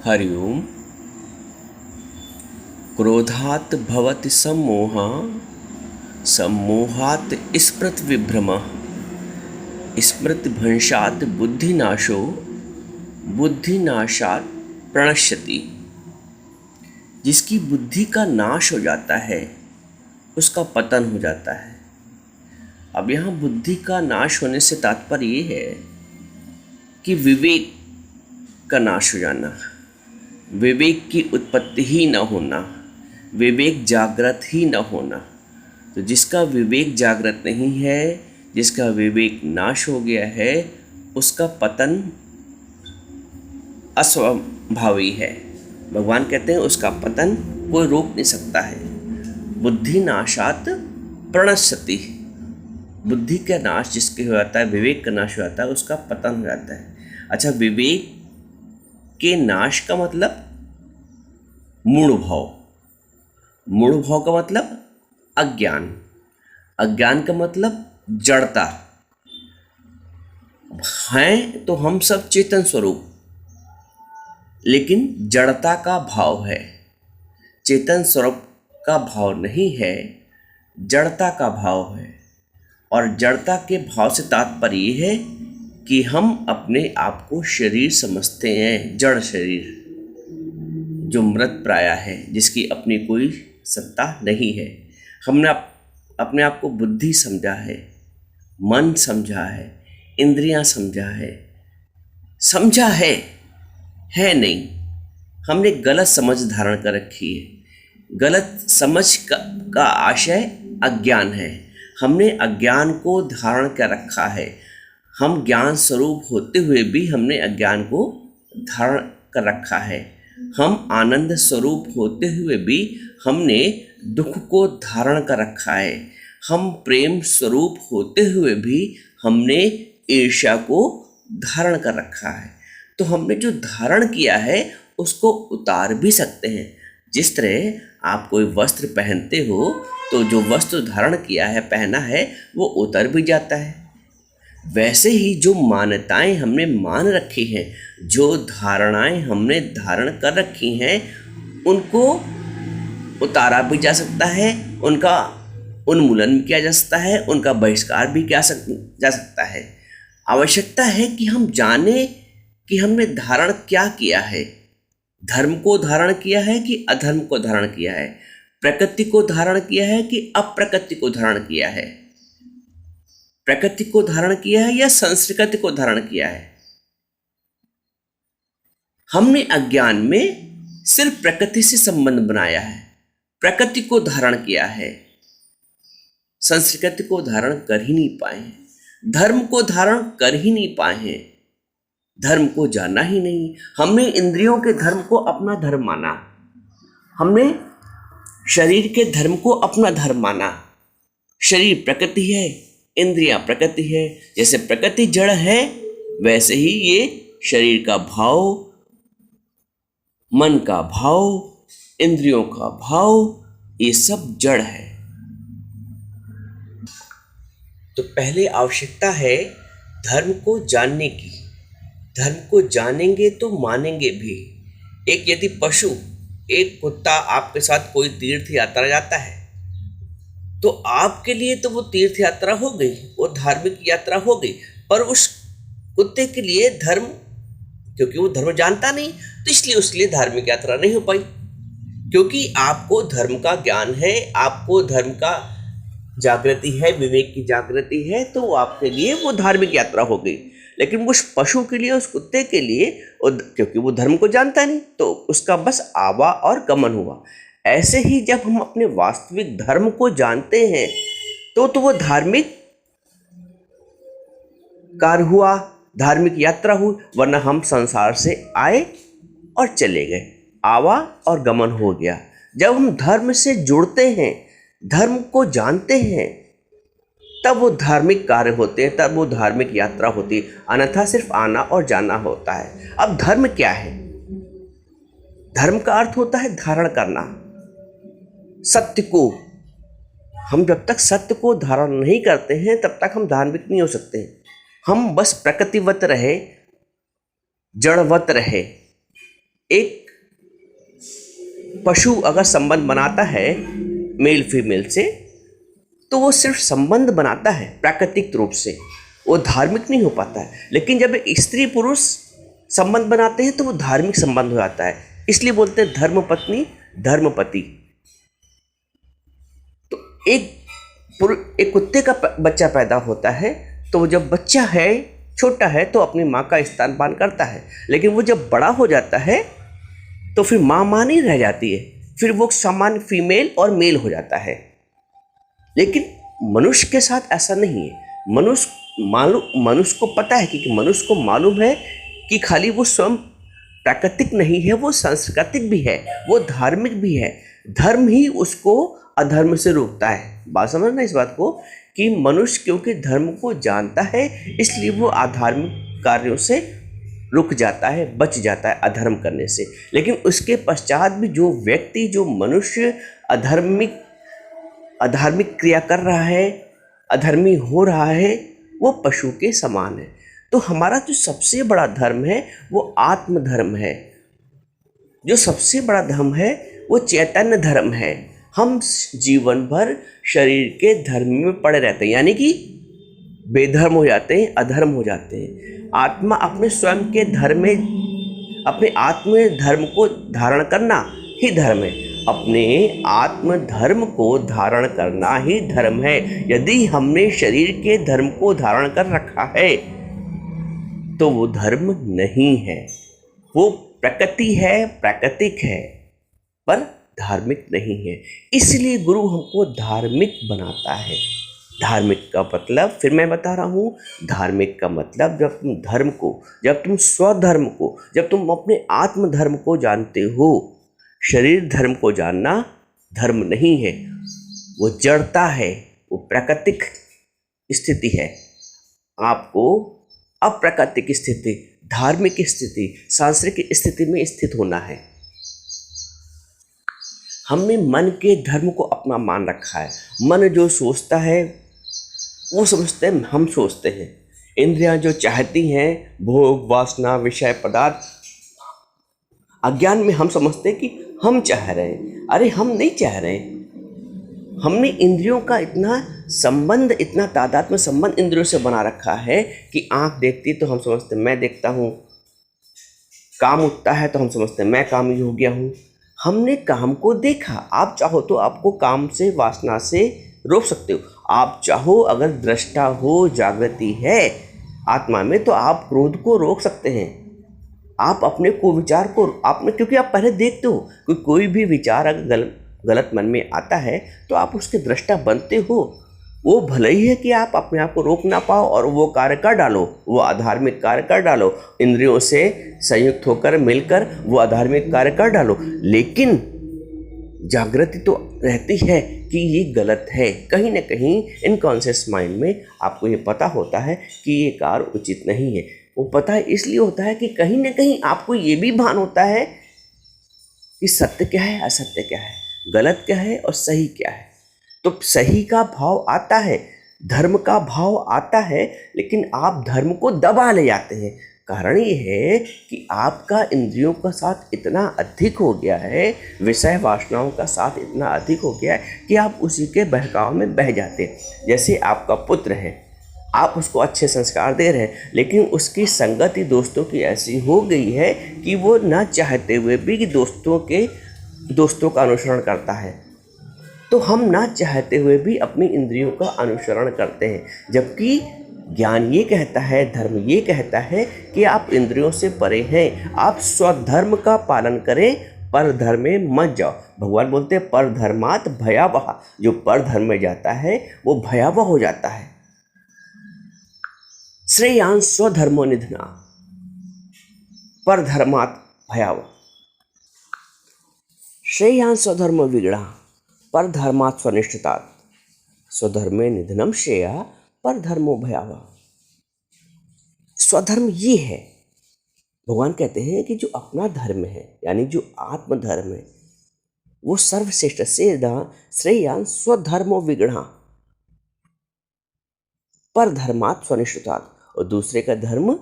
हरि ओम। क्रोधात् भवति सम्मोहः, सम्मोहात् स्मृतिविभ्रमः, स्मृतिभ्रंशात् बुद्धिनाशो, बुद्धिनाशात् प्रणश्यति। जिसकी बुद्धि का नाश हो जाता है उसका पतन हो जाता है। अब यहाँ बुद्धि का नाश होने से तात्पर्य ये है कि विवेक का नाश हो जाना, विवेक की उत्पत्ति ही न होना, विवेक जागृत ही न होना। तो जिसका विवेक जागृत नहीं है, जिसका विवेक नाश हो गया है, उसका पतन अस्वाभावी है। भगवान कहते हैं उसका पतन कोई रोक नहीं सकता है। बुद्धि नाशात प्रणश्यति। बुद्धि का नाश जिसके हो जाता है, विवेक का नाश हो जाता है, उसका पतन हो जाता है। अच्छा, विवेक के नाश का मतलब मूढ़ भाव, मूढ़ भाव का मतलब अज्ञान, अज्ञान का मतलब जड़ता। हैं तो हम सब चेतन स्वरूप, लेकिन जड़ता का भाव है, चेतन स्वरूप का भाव नहीं है, जड़ता का भाव है। और जड़ता के भाव से तात्पर्य ये है कि हम अपने आप को शरीर समझते हैं, जड़ शरीर जो मृत प्राय है, जिसकी अपनी कोई सत्ता नहीं है। हमने अपने आप को बुद्धि समझा है, मन समझा है, इंद्रियां समझा है नहीं। हमने गलत समझ धारण कर रखी है। गलत समझ का आशय अज्ञान है। हमने अज्ञान को धारण कर रखा है। हम ज्ञान स्वरूप होते हुए भी हमने अज्ञान को धारण कर रखा है। हम आनंद स्वरूप होते हुए भी हमने दुख को धारण कर रखा है। हम प्रेम स्वरूप होते हुए भी हमने ईर्ष्या को धारण कर रखा है। तो हमने जो धारण किया है उसको उतार भी सकते हैं। जिस तरह आप कोई वस्त्र पहनते हो तो जो वस्त्र धारण किया है, पहना है, वो उतर भी जाता है। वैसे ही जो मान्यताएं हमने मान रखी हैं, जो धारणाएं हमने धारण कर रखी हैं, उनको उतारा भी जा सकता है, उनका उन्मूलन भी किया जा सकता है, उनका बहिष्कार भी किया जा सकता है। आवश्यकता है कि हम जाने कि हमने धारण क्या किया है। धर्म को धारण किया है कि अधर्म को धारण किया है, प्रकृति को धारण किया है कि अप्रकृति को धारण किया है, प्रकृति को धारण किया है या संस्कृति को धारण किया है। हमने अज्ञान में सिर्फ प्रकृति से संबंध बनाया है, प्रकृति को धारण किया है, संस्कृति को धारण कर ही नहीं पाए हैं, धर्म को धारण कर ही नहीं पाए हैं, धर्म को जाना ही नहीं। हमने इंद्रियों के धर्म को अपना धर्म माना, हमने शरीर के धर्म को अपना धर्म माना। शरीर प्रकृति है, इंद्रियां प्रकृति है। जैसे प्रकृति जड़ है, वैसे ही ये शरीर का भाव, मन का भाव, इंद्रियों का भाव, ये सब जड़ है। तो पहले आवश्यकता है धर्म को जानने की। धर्म को जानेंगे तो मानेंगे भी। एक यदि पशु, एक कुत्ता आपके साथ कोई तीर्थ यात्रा जाता है तो आपके लिए तो वो तीर्थ यात्रा हो गई, वो धार्मिक यात्रा हो गई। पर उस कुत्ते के लिए धर्म, क्योंकि वो धर्म जानता नहीं, तो इसलिए उसके लिए धार्मिक यात्रा नहीं हो पाई। क्योंकि आपको धर्म का ज्ञान है, आपको धर्म का जागृति है, विवेक की जागृति है, तो आपके लिए वो धार्मिक यात्रा हो गई। लेकिन उस पशु के लिए, उस कुत्ते के लिए, क्योंकि वो धर्म को जानता नहीं, तो उसका बस आवा और गमन हुआ। ऐसे ही जब हम अपने वास्तविक धर्म को जानते हैं तो वो धार्मिक कार्य हुआ, धार्मिक यात्रा हुई। वरना हम संसार से आए और चले गए, आवा और गमन हो गया। जब हम धर्म से जुड़ते हैं, धर्म को जानते हैं, तब वो धार्मिक कार्य होते हैं, तब वो धार्मिक यात्रा होती है। अन्यथा सिर्फ आना और जाना होता है। अब धर्म क्या है? धर्म का अर्थ होता है धारण करना, सत्य को। हम जब तक सत्य को धारण नहीं करते हैं तब तक हम धार्मिक नहीं हो सकते। हम बस प्रकृतिवत रहे, जड़वत रहे, एक पशु अगर संबंध बनाता है मेल फीमेल से, तो वो सिर्फ संबंध बनाता है प्राकृतिक रूप से, वो धार्मिक नहीं हो पाता है। लेकिन जब एक स्त्री पुरुष संबंध बनाते हैं तो वो धार्मिक संबंध हो जाता है। इसलिए बोलते हैं धर्म पत्नी धर्मपति। तो एक कुत्ते का बच्चा पैदा होता है, तो जब बच्चा है छोटा है तो अपनी माँ का स्तनपान करता है, लेकिन वो जब बड़ा हो जाता है तो फिर माँ नहीं रह जाती है, फिर वो सामान्य फीमेल और मेल हो जाता है। लेकिन मनुष्य के साथ ऐसा नहीं है। मनुष्य को पता है, क्योंकि मनुष्य को मालूम है कि खाली वो स्वयं प्राकृतिक नहीं है, वो सांस्कृतिक भी है, वो धार्मिक भी है। धर्म ही उसको अधर्म से रोकता है। बात समझना इस बात को, कि मनुष्य क्योंकि धर्म को जानता है इसलिए वो अधार्मिक कार्यों से रुक जाता है, बच जाता है अधर्म करने से। लेकिन उसके पश्चात भी जो व्यक्ति, जो मनुष्य अधार्मिक क्रिया कर रहा है, अधर्मी हो रहा है, वो पशु के समान है। तो हमारा जो सबसे बड़ा धर्म है वो आत्मधर्म है। जो सबसे बड़ा धर्म है वो चैतन्य धर्म है। हम जीवन भर शरीर के धर्म में पड़े रहते हैं, यानी कि बेधर्म हो जाते हैं, अधर्म हो जाते हैं। आत्मा अपने स्वयं के धर्म में, अपने आत्म धर्म को धारण करना ही धर्म है। अपने आत्म धर्म को धारण करना ही धर्म है। यदि हमने शरीर के धर्म को धारण कर रखा है तो वो धर्म नहीं है, वो प्रकृति है, प्राकृतिक है, पर धार्मिक नहीं है। इसलिए गुरु हमको धार्मिक बनाता है। धार्मिक का मतलब फिर मैं बता रहा हूँ, धार्मिक का मतलब जब तुम धर्म को, जब तुम स्वधर्म को, जब तुम अपने आत्म धर्म को जानते हो। शरीर धर्म को जानना धर्म नहीं है, वो जड़ता है, वो प्राकृतिक स्थिति है। आपको अप्राकृतिक स्थिति, धार्मिक स्थिति, सांसारिक स्थिति में स्थित होना है। हमने मन के धर्म को अपना मान रखा है। मन जो सोचता है वो समझते हैं हम सोचते हैं। इंद्रियां जो चाहती हैं, भोग, वासना, विषय, पदार्थ, अज्ञान में हम समझते हैं कि हम चाह रहे हैं। अरे हम नहीं चाह रहे। हमने इंद्रियों का इतना संबंध, इतना तादात्म्य संबंध इंद्रियों से बना रखा है कि आंख देखती तो हम समझते मैं देखता हूँ, काम उठता है तो हम समझते मैं कामी हो गया हूँ। हमने काम को देखा। आप चाहो तो आपको काम से, वासना से रोक सकते हो। आप चाहो, अगर दृष्टा हो, जागृति है आत्मा में, तो आप क्रोध को रोक सकते हैं। आप अपने को विचार को आपने, क्योंकि आप पहले देखते हो कि कोई भी विचार अगर गलत मन में आता है तो आप उसके दृष्टा बनते हो। वो भले ही है कि आप अपने आप को रोक ना पाओ और वो कार्य कर डालो, वो अधार्मिक कार्य कर डालो, इंद्रियों से संयुक्त होकर मिलकर वो अधार्मिक कार्य कर डालो, लेकिन जागृति तो रहती है कि ये गलत है। कहीं ना कहीं इनकॉन्शियस माइंड में आपको ये पता होता है कि ये कार्य उचित नहीं है। वो पता है इसलिए होता है कि कहीं ना कहीं आपको ये भी भान होता है कि सत्य क्या है, असत्य क्या है, गलत क्या है और सही क्या है। तो सही का भाव आता है, धर्म का भाव आता है, लेकिन आप धर्म को दबा ले जाते हैं। कारण ये है कि आपका इंद्रियों का साथ इतना अधिक हो गया है, विषय वासनाओं का साथ इतना अधिक हो गया है कि आप उसी के बहकाव में बह जाते हैं। जैसे आपका पुत्र है, आप उसको अच्छे संस्कार दे रहे हैं, लेकिन उसकी संगति दोस्तों की ऐसी हो गई है कि वो ना चाहते हुए भी दोस्तों का अनुसरण करता है। तो हम ना चाहते हुए भी अपनी इंद्रियों का अनुसरण करते हैं, जबकि ज्ञान ये कहता है, धर्म ये कहता है कि आप इंद्रियों से परे हैं। आप स्वधर्म का पालन करें, पर धर्म में मत जाओ। भगवान बोलते हैं पर धर्मात भयावह। जो पर धर्म में जाता है वो भयावह हो जाता है। श्रेयान स्वधर्मो निधना, पर धर्मात भयावह। श्रेयान स्वधर्मो विगड़ा, पर धर्मात् स्वनिष्ठतात्। स्वधर्मे निधनम श्रेया, पर धर्मो भयावह। स्वधर्म ये है, भगवान कहते हैं कि जो अपना धर्म है, यानी जो आत्मधर्म है, वो सर्वश्रेष्ठ। श्रेयान स्वधर्मो विगड़ा, पर धर्मात् स्वनिष्ठतात्। और दूसरे का धर्म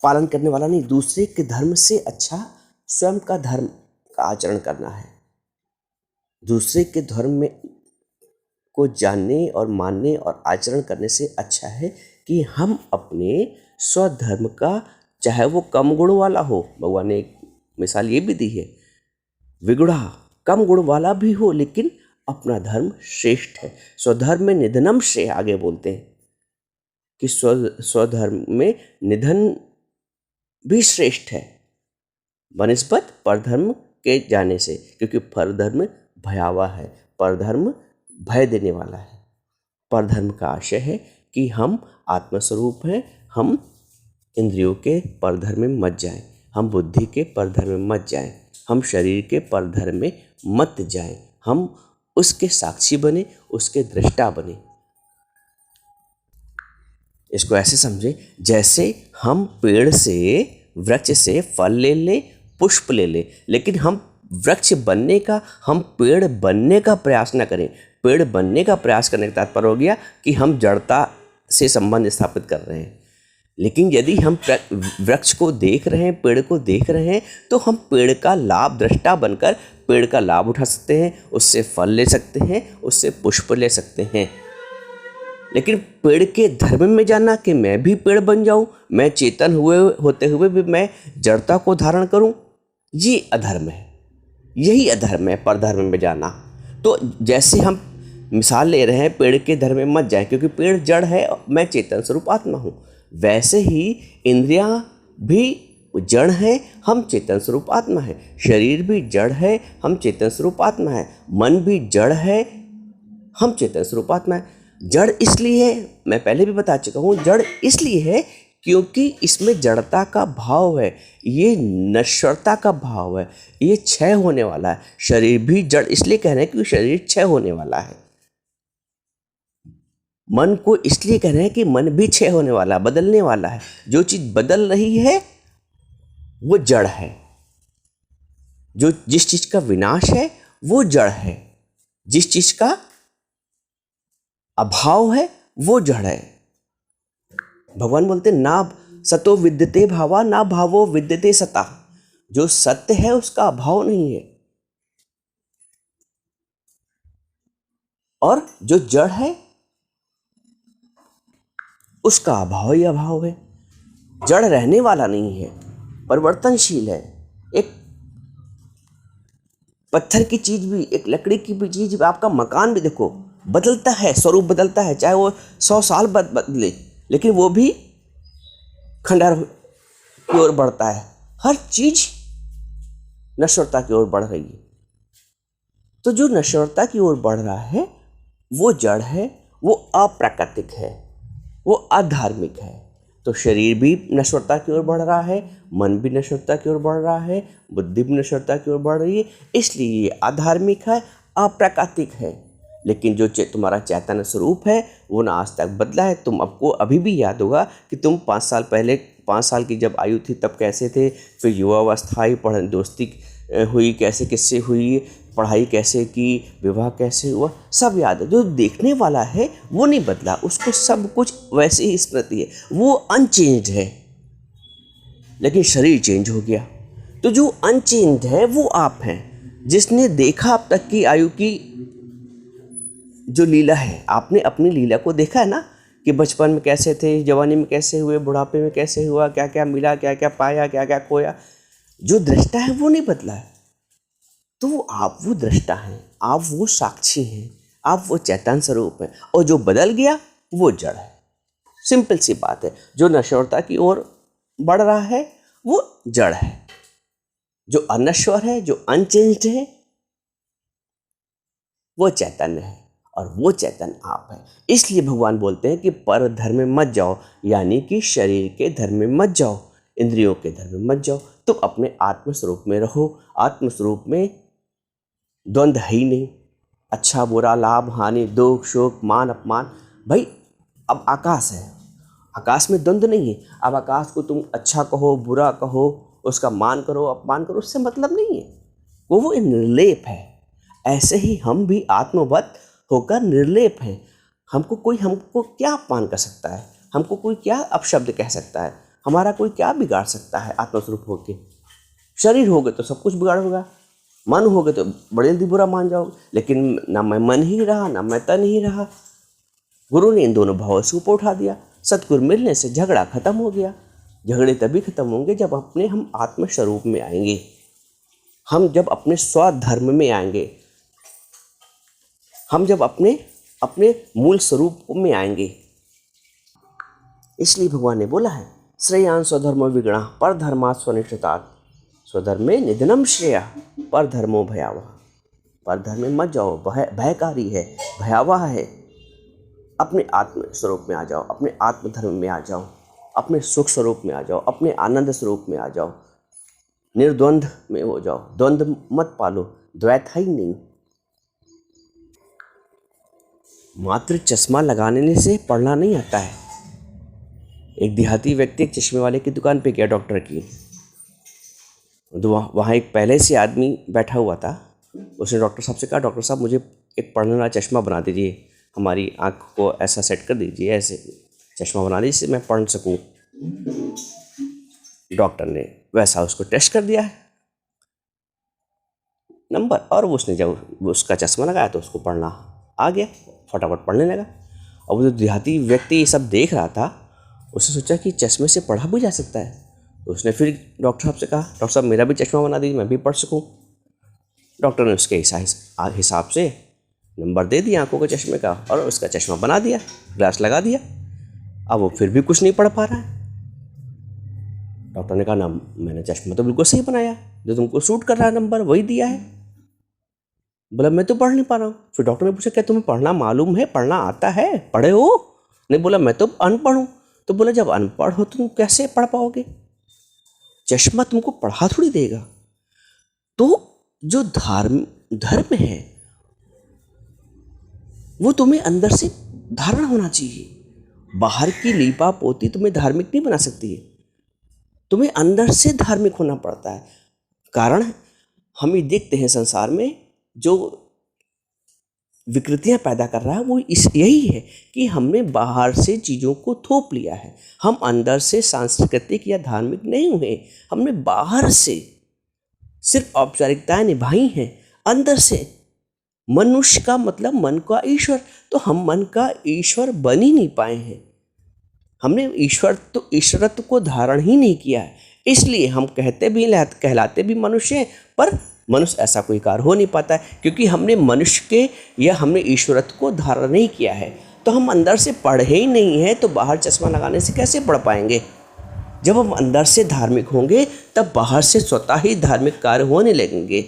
पालन करने वाला नहीं, दूसरे के धर्म से अच्छा स्वयं का धर्म का आचरण करना है। दूसरे के धर्म में को जानने और मानने और आचरण करने से अच्छा है कि हम अपने स्वधर्म का, चाहे वो कम गुण वाला हो, भगवान ने एक मिसाल ये भी दी है, विगुड़ा कम गुण वाला भी हो लेकिन अपना धर्म श्रेष्ठ है। स्वधर्म में निधनम श्रेय, आगे बोलते हैं कि स्वधर्म में निधन भी श्रेष्ठ है बनिस्बत परधर्म के जाने से, क्योंकि परधर्म भयावह है, परधर्म भय देने वाला है। परधर्म का आशय है कि हम आत्मस्वरूप हैं, हम इंद्रियों के परधर्म में मत जाएं, हम बुद्धि के परधर्म में मत जाएं, हम शरीर के परधर्म में मत जाएं, हम उसके साक्षी बने, उसके दृष्टा बने। इसको ऐसे समझे जैसे हम पेड़ से, वृक्ष से फल ले ले, पुष्प ले ले, लेकिन हम वृक्ष बनने का, हम पेड़ बनने का प्रयास न करें। पेड़ बनने का प्रयास करने का तात्पर्य हो गया कि हम जड़ता से संबंध स्थापित कर रहे हैं। लेकिन यदि हम वृक्ष को देख रहे हैं, पेड़ को देख रहे हैं, तो हम पेड़ का लाभ दृष्टा बनकर पेड़ का लाभ उठा सकते हैं, उससे फल ले सकते हैं, उससे पुष्प ले सकते हैं। लेकिन पेड़ के धर्म में जाना कि मैं भी पेड़ बन जाऊं, मैं चेतन होते हुए भी मैं जड़ता को धारण करूं, ये अधर्म है। यही अधर्म है, परधर्म में जाना। तो जैसे हम मिसाल ले रहे हैं पेड़ के धर्म में मत जाए क्योंकि पेड़ जड़ है, मैं चेतन स्वरूप आत्मा हूँ, वैसे ही इंद्रियां भी जड़ है, हम चेतन स्वरूप आत्मा है। शरीर भी जड़ है, हम चेतन स्वरूप आत्मा है। मन भी जड़ है, हम चेतन स्वरूप आत्मा है। जड़ इसलिए है, मैं पहले भी बता चुका हूँ, जड़ इसलिए है क्योंकि इसमें जड़ता का भाव है, ये नश्वरता का भाव है, ये क्षय होने वाला है। शरीर भी जड़ इसलिए कह रहे हैं क्योंकि शरीर क्षय होने वाला है। मन को इसलिए कह रहे हैं कि मन भी क्षय होने वाला, बदलने वाला है। जो चीज बदल रही है वो जड़ है, जिस चीज का विनाश है वो जड़ है, जिस चीज का अभाव है वो जड़ है। भगवान बोलते ना सतो विद्यते भावा, ना भावो विद्यते सता। जो सत्य है उसका अभाव नहीं है, और जो जड़ है उसका अभाव ही अभाव है। जड़ रहने वाला नहीं है, परिवर्तनशील है। एक पत्थर की चीज भी, एक लकड़ी की भी चीज भी, आपका मकान भी देखो बदलता है, स्वरूप बदलता है, चाहे वो 100 साल बदले, लेकिन वो भी खंडहर की ओर बढ़ता है। हर चीज नश्वरता की ओर बढ़ रही है। तो जो नश्वरता की ओर बढ़ रहा है वो जड़ है, वो अप्राकृतिक है, वो अधार्मिक है। तो शरीर भी नश्वरता की ओर बढ़ रहा है, मन भी नश्वरता की ओर बढ़ रहा है, बुद्धि भी नश्वरता की ओर बढ़ रही है, इसलिए ये अधार्मिक है, अप्राकृतिक है। लेकिन जो तुम्हारा चैतन्य स्वरूप है वो ना आज तक बदला है। तुम आपको अभी भी याद होगा कि तुम 5 साल पहले, 5 साल की जब आयु थी तब कैसे थे, फिर युवावस्था आई, पढ़ दोस्ती हुई, कैसे किससे हुई, पढ़ाई कैसे की, विवाह कैसे हुआ, सब याद है। जो देखने वाला है वो नहीं बदला, उसको सब कुछ वैसे ही स्मृति है, वो अनचेंज्ड है। लेकिन शरीर चेंज हो गया। तो जो अनचेंज्ड है वो आप हैं। जिसने देखा अब तक की आयु की जो लीला है, आपने अपनी लीला को देखा है ना, कि बचपन में कैसे थे, जवानी में कैसे हुए, बुढ़ापे में कैसे हुआ, क्या क्या मिला, क्या क्या पाया, क्या क्या खोया। जो दृष्टा है वो नहीं बदला है। तो आप वो दृष्टा हैं, आप वो साक्षी हैं, आप वो चैतन्य स्वरूप हैं, और जो बदल गया वो जड़ है। सिंपल सी बात है। जो नश्वरता की ओर बढ़ रहा है वो जड़ है, जो अनश्वर है, जो अनचेंज्ड है वो चैतन्य है, और वो चैतन्य आप है। इसलिए भगवान बोलते हैं कि पर धर्म में मत जाओ, यानी कि शरीर के धर्म में मत जाओ, इंद्रियों के धर्म में मत जाओ। तुम अपने आत्मस्वरूप में रहो। आत्मस्वरूप में द्वंद्व है ही नहीं, अच्छा बुरा, लाभ हानि, दुख शोक, मान अपमान। भाई अब आकाश है, आकाश में द्वंद्व नहीं है। अब आकाश को तुम अच्छा कहो, बुरा कहो, उसका मान करो, अपमान करो, उससे मतलब नहीं है, वो निर्लेप है। ऐसे ही हम भी आत्मवत होकर निर्लेप हैं। हमको क्या अपमान कर सकता है, हमको कोई क्या अपशब्द कह सकता है। हमारा कोई क्या बिगाड़ सकता है आत्मस्वरूप होके? शरीर हो गए तो सब कुछ बिगाड़ होगा, मन हो गए तो बड़े जल्दी बुरा मान जाओगे। लेकिन ना मैं मन ही रहा, ना मैं तन ही रहा। गुरु ने इन दोनों भावों से ऊपर उठा दिया। सतगुरु मिलने से झगड़ा खत्म हो गया। झगड़े तभी खत्म होंगे जब हम आत्म स्वरूप में आएंगे, हम जब अपने स्वधर्म में आएंगे, हम जब अपने मूल स्वरूप में आएंगे। इसलिए भगवान ने बोला है, श्रेयान स्वधर्मो विगुणः परधर्मात् स्वनिष्ठितात्। स्वधर्मे निधनम श्रेया परधर्मो भयावह। परधर्म में मत जाओ, भयकारी है, भयावह है। अपने आत्म स्वरूप में आ जाओ, अपने आत्मधर्म में आ जाओ, अपने सुख स्वरूप में आ जाओ, अपने आनंद स्वरूप में आ जाओ, निर्द्वंद में हो जाओ। द्वंद्व मत पालो, द्वैत है ही नहीं। मात्र चश्मा लगाने से पढ़ना नहीं आता है। एक देहाती व्यक्ति एक चश्मे वाले की दुकान पे गया, डॉक्टर की। तो वहाँ एक पहले से आदमी बैठा हुआ था। उसने डॉक्टर साहब से कहा, डॉक्टर साहब मुझे एक पढ़ने वाला चश्मा बना दीजिए, हमारी आँख को ऐसा सेट कर दीजिए, ऐसे चश्मा बना दीजिए जिससे मैं पढ़ सकूँ। डॉक्टर ने वैसा उसको टेस्ट कर दिया है नंबर, और उसने जब उसका चश्मा लगाया तो उसको पढ़ना आ गया, फटाफट पढ़ने लगा। और वो जो देहाती व्यक्ति ये सब देख रहा था, उसने सोचा कि चश्मे से पढ़ा भी जा सकता है। तो उसने फिर डॉक्टर साहब से कहा, डॉक्टर साहब मेरा भी चश्मा बना दीजिए, मैं भी पढ़ सकूं। डॉक्टर ने उसके हिसाब से नंबर दे दिया आंखों के चश्मे का, और उसका चश्मा बना दिया, ग्लास लगा दिया। अब वो फिर भी कुछ नहीं पढ़ पा रहा है। डॉक्टर ने कहा, ना मैंने चश्मा तो बिल्कुल सही बनाया, जो तुमको सूट कर रहा है नंबर वही दिया है। बोला मैं तो पढ़ नहीं पा रहा हूँ। फिर डॉक्टर ने पूछा, क्या तुम्हें पढ़ना मालूम है, पढ़ना आता है, पढ़े हो? नहीं, बोला मैं तो अनपढ़ हूँ। तो बोला जब अनपढ़ हो तो तुम कैसे पढ़ पाओगे? चश्मा तुमको पढ़ा थोड़ी देगा। तो जो धर्म है वो तुम्हें अंदर से धारणा होना चाहिए। बाहर की लीपा पोती तुम्हें धार्मिक नहीं बना सकती है, तुम्हें अंदर से धार्मिक होना पड़ता है। कारण हम ये देखते हैं संसार में जो विकृतियां पैदा कर रहा है वो यही है कि हमने बाहर से चीज़ों को थोप लिया है। हम अंदर से सांस्कृतिक या धार्मिक नहीं हुए, हमने बाहर से सिर्फ औपचारिकताएं निभाई हैं। अंदर से मनुष्य का मतलब मन का ईश्वर, तो हम मन का ईश्वर बन ही नहीं पाए हैं। हमने ईश्वरत्व को धारण ही नहीं किया है। इसलिए हम कहलाते भी मनुष्य हैं, पर मनुष्य ऐसा कोई कार्य हो नहीं पाता है, क्योंकि हमने मनुष्य के या हमने ईश्वरत्व को धारण नहीं किया है। तो हम अंदर से पढ़े ही नहीं है, तो बाहर चश्मा लगाने से कैसे पढ़ पाएंगे? जब हम अंदर से धार्मिक होंगे तब बाहर से स्वतः ही धार्मिक कार्य होने लगेंगे।